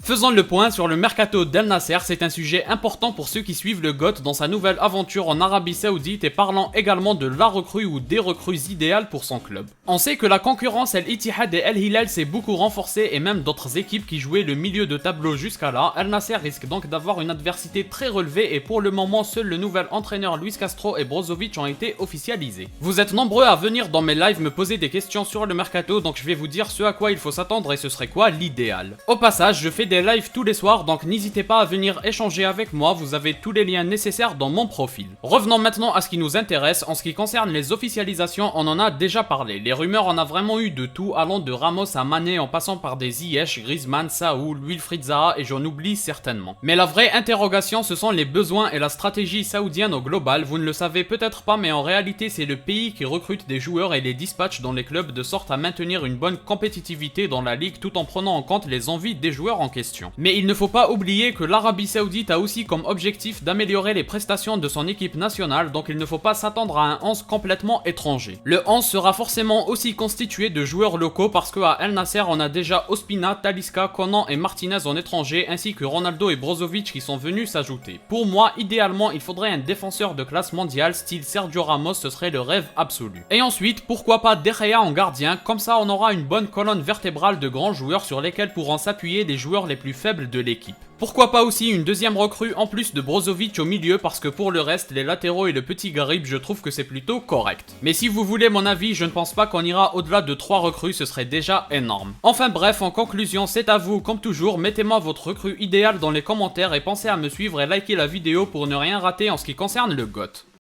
Faisons le point sur le mercato d'Al Nasser, c'est un sujet important pour ceux qui suivent le GOAT dans sa nouvelle aventure en Arabie Saoudite et parlant également de la recrue ou des recrues idéales pour son club. On sait que la concurrence Al Ittihad et Al Hilal s'est beaucoup renforcée et même d'autres équipes qui jouaient le milieu de tableau jusqu'à là. Al Nasser risque donc d'avoir une adversité très relevée et pour le moment seul le nouvel entraîneur Luis Castro et Brozovic ont été officialisés. Vous êtes nombreux à venir dans mes lives me poser des questions sur le mercato, donc je vais vous dire ce à quoi il faut s'attendre et ce serait quoi l'idéal. Au passage, je fais des lives tous les soirs, donc n'hésitez pas à venir échanger avec moi, vous avez tous les liens nécessaires dans mon profil. Revenons maintenant à ce qui nous intéresse, en ce qui concerne les officialisations, on en a déjà parlé. Les rumeurs, on a vraiment eu de tout, allant de Ramos à Mané en passant par des Ziyech, Griezmann, Saoul, Wilfried Zaha et j'en oublie certainement. Mais la vraie interrogation, ce sont les besoins et la stratégie saoudienne au global. Vous ne le savez peut-être pas, mais en réalité c'est le pays qui recrute des joueurs et les dispatche dans les clubs de sorte à maintenir une bonne compétitivité dans la ligue tout en prenant en compte les envies des joueurs en question. Mais il ne faut pas oublier que l'Arabie Saoudite a aussi comme objectif d'améliorer les prestations de son équipe nationale, donc il ne faut pas s'attendre à un 11 complètement étranger. Le 11 sera forcément aussi constitué de joueurs locaux parce qu'à Al Nasser on a déjà Ospina, Talisca, Conan et Martinez en étranger ainsi que Ronaldo et Brozovic qui sont venus s'ajouter. Pour moi, idéalement, il faudrait un défenseur de classe mondiale style Sergio Ramos, ce serait le rêve absolu. Et ensuite, pourquoi pas De Gea en gardien, comme ça on aura une bonne colonne vertébrale de grands joueurs sur lesquels pourront s'appuyer les joueurs les plus faibles de l'équipe. Pourquoi pas aussi une deuxième recrue en plus de Brozovic au milieu parce que pour le reste, les latéraux et le petit Garib, je trouve que c'est plutôt correct. Mais si vous voulez mon avis, je ne pense pas qu'on ira au-delà de 3 recrues, ce serait déjà énorme. Enfin bref, en conclusion, c'est à vous, comme toujours, mettez-moi votre recrue idéale dans les commentaires et pensez à me suivre et liker la vidéo pour ne rien rater en ce qui concerne le GOAT.